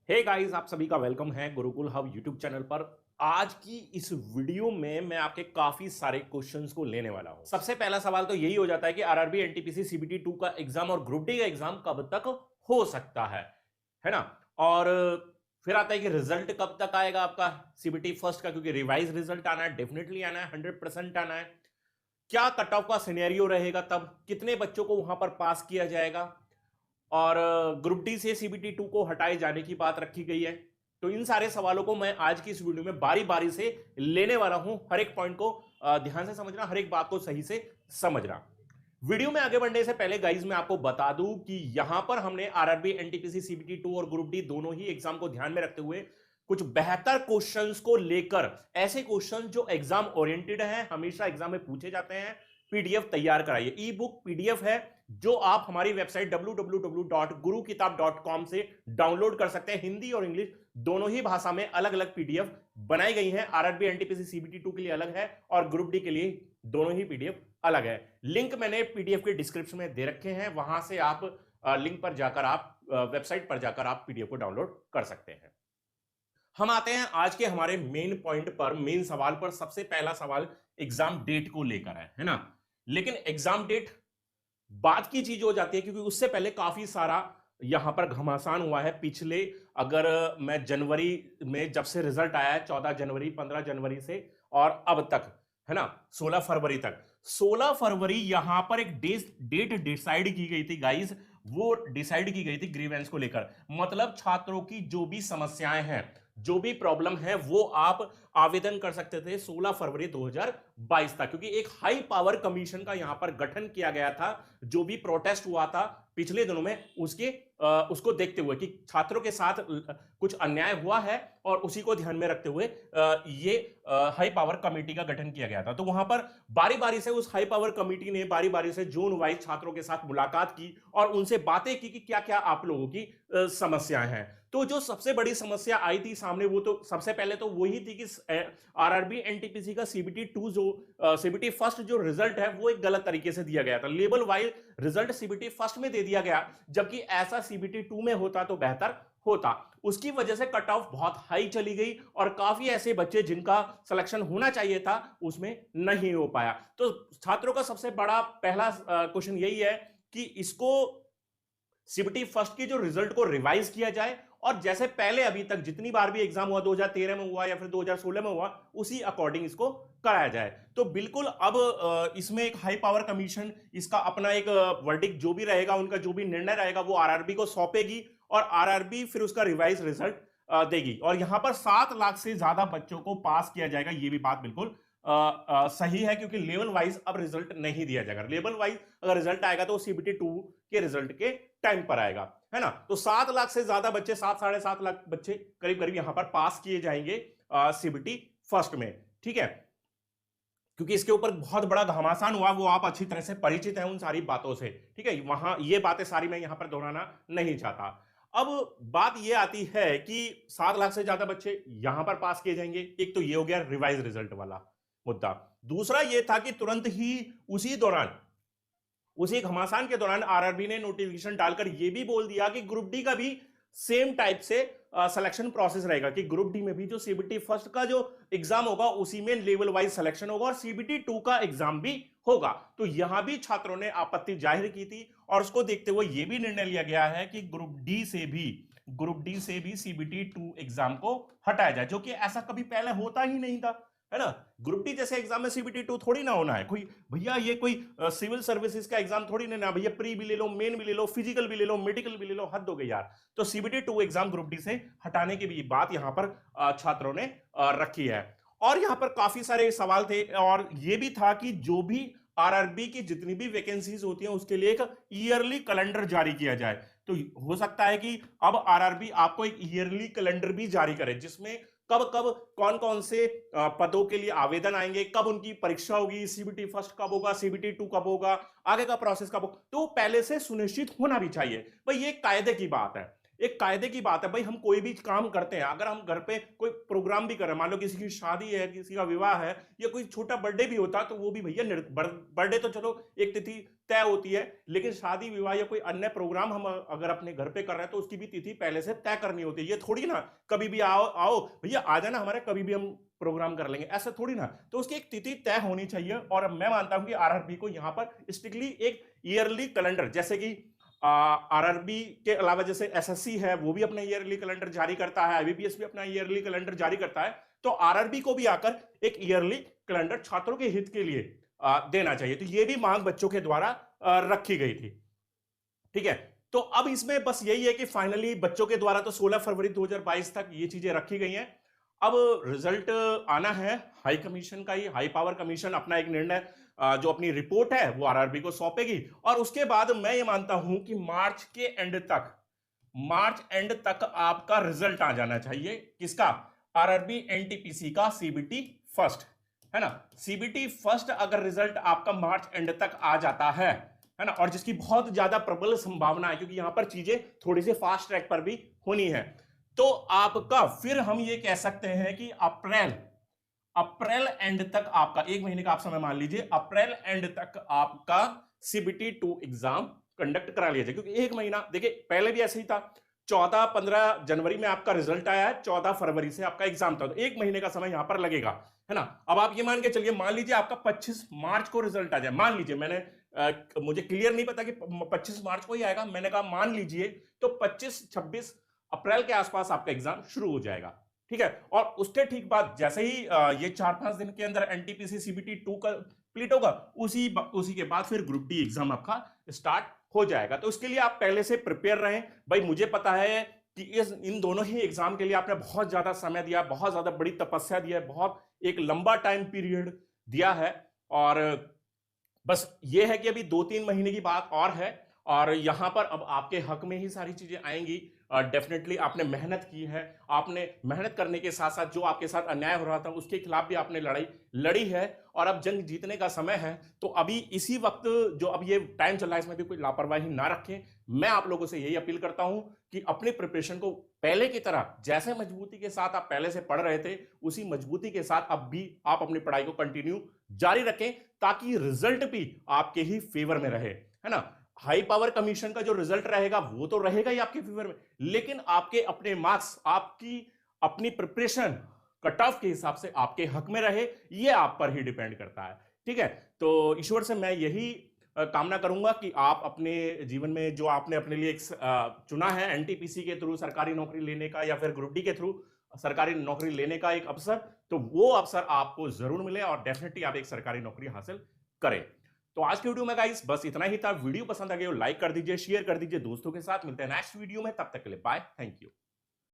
Hey guys, आप सभी का वेलकम है गुरुकुल हब यूट्यूब चैनल पर। आज की इस वीडियो में मैं आपके काफी सारे क्वेश्चंस को लेने वाला हूं। सबसे पहला सवाल तो यही हो जाता है कि आरआरबी एनटीपीसी सीबीटी 2 का एग्जाम और ग्रुप डी का एग्जाम कब तक हो सकता है ना। और फिर आता है कि रिजल्ट कब तक आएगा आपका सीबीटी फर्स्ट का, क्योंकि रिवाइज रिजल्ट आना है, डेफिनेटली आना है, 100% आना है। क्या कट ऑफ का सिनेरियो रहेगा, तब कितने बच्चों को वहां पर पास किया जाएगा, और ग्रुप डी से सीबीटी 2 को हटाए जाने की बात रखी गई है। तो इन सारे सवालों को मैं आज की इस वीडियो में बारी बारी से लेने वाला हूं। हर एक पॉइंट को ध्यान से समझना, हर एक बात को सही से समझना। वीडियो में आगे बढ़ने से पहले गाइज मैं आपको बता दूं कि यहां पर हमने आरआरबी एनटीपीसी सीबीटी 2 और ग्रुप डी दोनों ही एग्जाम को ध्यान में रखते हुए कुछ बेहतर क्वेश्चंस को लेकर, ऐसे क्वेश्चंस जो एग्जाम ओरिएंटेड हैं, हमेशा एग्जाम में पूछे जाते हैं, पीडीएफ तैयार कराइए। ई बुक पीडीएफ है जो आप हमारी वेबसाइट www.gurukitab.com से डाउनलोड कर सकते हैं। हिंदी और इंग्लिश दोनों ही भाषा में अलग अलग पीडीएफ बनाई गई हैं। आरआरबी एनटीपीसी सीबीटी 2 के लिए अलग है और ग्रुप डी के लिए दोनों ही पीडीएफ अलग है। लिंक मैंने पीडीएफ के डिस्क्रिप्शन में दे रखे हैं, वहां से आप लिंक पर जाकर आप वेबसाइट पर जाकर आप पीडीएफ को डाउनलोड कर सकते हैं। हम आते हैं आज के हमारे मेन पॉइंट पर, मेन सवाल पर। सबसे पहला सवाल एग्जाम डेट को लेकर है ना। लेकिन एग्जाम डेट बात की चीज हो जाती है, क्योंकि उससे पहले काफी सारा यहां पर घमासान हुआ है। पिछले, अगर मैं जनवरी में जब से रिजल्ट आया है, 14 जनवरी 15 जनवरी से और अब तक, है ना, 16 फरवरी तक, 16 फरवरी यहां पर एक डेट डिसाइड की गई थी गाइस। वो डिसाइड की गई थी ग्रीवेंस को लेकर, मतलब छात्रों की जो भी समस्याएं हैं, जो भी प्रॉब्लम है, वो आप आवेदन कर सकते थे 16 फरवरी 2022 तक, क्योंकि एक हाई पावर कमीशन का यहां पर गठन किया गया था। जो भी प्रोटेस्ट हुआ था पिछले दिनों में, उसको देखते हुए कि छात्रों के साथ कुछ अन्याय हुआ है, और उसी को ध्यान में रखते हुए ये हाई पावर कमेटी का गठन किया गया था। तो वहां पर बारी बारी से उस हाई पावर कमेटी ने बारी बारी से जोन वाइज छात्रों के साथ मुलाकात की और उनसे बातें की कि क्या क्या आप लोगों की समस्याएं हैं। तो जो सबसे बड़ी समस्या आई थी सामने, वो तो सबसे पहले तो वही थी कि आरआरबी एनटीपीसी का सीबीटी 2 जो सीबीटी फर्स्ट जो रिजल्ट है, वो एक गलत तरीके से दिया गया था। Label wise result CBT first में दे दिया गया, जबकि ऐसा सीबीटी 2 में होता तो बेहतर होता। उसकी वजह से कट ऑफ बहुत हाई चली गई और काफी ऐसे बच्चे जिनका सिलेक्शन होना चाहिए था उसमें नहीं हो पाया। तो छात्रों का सबसे बड़ा पहला क्वेश्चन यही है कि इसको सीबीटी फर्स्ट की जो रिजल्ट को रिवाइज किया जाए, और जैसे पहले अभी तक जितनी बार भी एग्जाम हुआ, 2013 में हुआ या फिर 2016 में हुआ, उसी अकॉर्डिंग इसको कराया जाए। तो बिल्कुल अब इसमें एक हाई पावर कमीशन इसका अपना एक वर्डिक्ट जो भी रहेगा, उनका जो भी निर्णय रहेगा, वो आरआरबी को सौंपेगी और आरआरबी फिर उसका रिवाइज रिजल्ट देगी। और यहां पर 7 लाख से ज्यादा बच्चों को पास किया जाएगा, ये भी बात बिल्कुल सही है, क्योंकि लेवल वाइज अब रिजल्ट नहीं दिया जाएगा। लेवल वाइज अगर रिजल्ट आएगा तो सीबीटी 2 के रिजल्ट के टाइम पर आएगा, है ना। तो 7 लाख से ज्यादा बच्चे, 7-7.5 लाख बच्चे करीब करीब यहां पर पास किए जाएंगे सीबीटी फर्स्ट में, ठीक है। क्योंकि इसके ऊपर बहुत बड़ा घमासान हुआ, वो आप अच्छी तरह से परिचित हैं उन सारी बातों से, ठीक है। वहां ये बातें सारी मैं यहां पर दोहराना नहीं चाहता। अब बात ये आती है कि 7 लाख से ज्यादा बच्चे यहां पर पास किए जाएंगे। एक तो ये हो गया रिवाइज रिजल्ट वाला मुद्दा। दूसरा ये था कि तुरंत ही उसी दौरान, उसी घमासान के दौरान आरआरबी ने नोटिफिकेशन डालकर यह भी बोल दिया कि ग्रुप डी का भी सेम टाइप से सिलेक्शन प्रोसेस रहेगा, कि ग्रुप डी में भी जो सीबीटी फर्स्ट का जो एग्जाम होगा उसी में लेवल वाइज सिलेक्शन होगा और सीबीटी 2 का एग्जाम भी होगा। तो यहां भी छात्रों ने आपत्ति जाहिर की थी, और उसको देखते हुए यह भी निर्णय लिया गया है कि ग्रुप डी से भी सीबीटी 2 एग्जाम को हटाया जाए, जो कि ऐसा कभी पहले होता ही नहीं था, है ना। ग्रुप डी जैसे एग्जाम में सीबीटी 2 थोड़ी ना होना है कोई, भैया ये कोई सिविल सर्विसेज का एग्जाम थोड़ी ना, भैया प्री भी ले लो, मेन भी ले लो, फिजिकल भी ले लो, मेडिकल भी ले लो, हद हो गई यार। तो सीबीटी 2 एग्जाम ग्रुप डी से हटाने की भी बात यहां पर छात्रों ने रखी है। और यहां पर काफी सारे सवाल थे, और ये भी था कि जो भी आरआरबी की जितनी भी वैकेंसीज होती हैं उसके लिए एक ईयरली कैलेंडर जारी किया जाए। तो हो सकता है कि अब आरआरबी आपको एक ईयरली कैलेंडर भी जारी करे, जिसमें कब कब कौन कौन से पदों के लिए आवेदन आएंगे, कब उनकी परीक्षा होगी, सीबीटी फर्स्ट कब होगा, सीबीटी 2 कब होगा, आगे का प्रोसेस कब होगा, तो पहले से सुनिश्चित होना भी चाहिए। भाई ये कायदे की बात है। एक कायदे की बात है भाई, हम कोई भी काम करते हैं, अगर हम घर पे कोई प्रोग्राम भी कर रहे हैं, मान लो किसी की शादी है, किसी का विवाह है, या कोई छोटा बर्थडे भी होता है, तो वो भी भैया बर्थडे तो चलो एक तिथि तय होती है, लेकिन शादी विवाह या कोई अन्य प्रोग्राम हम अगर अपने घर पे कर रहे हैं तो उसकी भी तिथि पहले से तय करनी होती है। ये थोड़ी ना कभी भी आओ आओ भैया आ जाना हमारे, कभी भी हम प्रोग्राम कर लेंगे, ऐसा थोड़ी ना। तो उसकी एक तिथि तय होनी चाहिए, और मैं मानता हूं कि आरआरबी को यहां पर स्ट्रिक्टली एक ईयरली कैलेंडर, जैसे कि आरआरबी के अलावा जैसे एसएससी है वो भी अपना ईयरली कैलेंडर जारी करता है, आईबीपीएस भी अपना ईयरली कैलेंडर जारी करता है, तो आरआरबी को भी आकर एक ईयरली कैलेंडर छात्रों के हित के लिए देना चाहिए। तो ये भी मांग बच्चों के द्वारा रखी गई थी। ठीक है, तो अब इसमें बस यही है कि फाइनली बच्चों के द्वारा तो 16 फरवरी 2022 तक ये चीजें रखी गई हैं। अब रिजल्ट आना है हाई कमीशन का, ही हाई पावर कमीशन अपना एक निर्णय जो अपनी रिपोर्ट है वो आरआरबी को सौंपेगी, और उसके बाद मैं ये मानता हूं कि मार्च एंड तक आपका रिजल्ट आ जाना चाहिए। किसका? आरआरबी एनटीपीसी का सीबीटी फर्स्ट, है ना। सीबीटी फर्स्ट अगर रिजल्ट आपका मार्च एंड तक आ जाता है ना, और जिसकी बहुत ज्यादा प्रबल संभावना है क्योंकि यहां पर चीजें थोड़ी सी फास्ट ट्रैक पर भी होनी है, तो आपका फिर हम ये कह सकते हैं कि अप्रैल एंड तक आपका, एक महीने का आप समय मान लीजिए, अप्रैल एंड तक आपका सीबीटी 2 एग्जाम कंडक्ट करा लिया जाए। क्योंकि एक महीना, देखिए पहले भी ऐसे ही था, 14-15 जनवरी में आपका रिजल्ट आया है, 14 फरवरी से आपका एग्जाम था, तो एक महीने का समय यहां पर लगेगा, है ना। अब आप ये मान के चलिए, मान लीजिए आपका 25 मार्च को रिजल्ट आ जाए, मान लीजिए, मैंने मुझे क्लियर नहीं पता कि 25 मार्च को ही आएगा, मैंने कहा मान लीजिए, तो 25-26 अप्रैल के आसपास आपका एग्जाम शुरू हो जाएगा। ठीक है, और उसके ठीक बाद जैसे ही ये 4-5 दिन के अंदर एनटीपीसी सीबीटी 2 कंप्लीट होगा, उसी के बाद फिर ग्रुप डी एग्जाम आपका स्टार्ट हो जाएगा। तो उसके लिए आप पहले से प्रिपेयर रहें भाई। मुझे पता है कि इन दोनों ही एग्जाम के लिए आपने बहुत ज्यादा समय दिया, बहुत ज्यादा बड़ी तपस्या दिया है, बहुत एक लंबा टाइम पीरियड दिया है, और बस ये है कि अभी 2-3 महीने की बात और है, और यहां पर अब आपके हक में ही सारी चीजें आएंगी। डेफिनेटली आपने मेहनत की है, आपने मेहनत करने के साथ साथ जो आपके साथ अन्याय हो रहा था उसके खिलाफ भी आपने लड़ाई लड़ी है, और अब जंग जीतने का समय है। तो अभी इसी वक्त जो अब ये टाइम चल रहा है, इसमें भी कोई लापरवाही ना रखें। मैं आप लोगों से यही अपील करता हूं कि अपनी प्रिपरेशन को पहले की तरह, जैसे मजबूती के साथ आप पहले से पढ़ रहे थे, उसी मजबूती के साथ अब भी आप अपनी पढ़ाई को कंटिन्यू जारी रखें, ताकि रिजल्ट भी आपके ही फेवर में रहे, है ना। हाई पावर कमीशन का जो रिजल्ट रहेगा वो तो रहेगा ही आपके फेवर में, लेकिन आपके अपने मार्क्स, आपकी अपनी प्रिपरेशन कट ऑफ के हिसाब से आपके हक में रहे, ये आप पर ही डिपेंड करता है। ठीक है, तो ईश्वर से मैं यही कामना करूंगा कि आप अपने जीवन में जो आपने अपने लिए एक चुना है एनटीपीसी के थ्रू सरकारी नौकरी लेने का, या फिर ग्रुप डी के थ्रू सरकारी नौकरी लेने का एक अवसर, तो वो अवसर आपको जरूर मिले, और डेफिनेटली आप एक सरकारी नौकरी हासिल करें। तो आज की वीडियो में गाइस बस इतना ही था। वीडियो पसंद आ गया लाइक कर दीजिए, शेयर कर दीजिए दोस्तों के साथ। मिलते हैं नेक्स्ट वीडियो में, तब तक के लिए बाय, थैंक यू।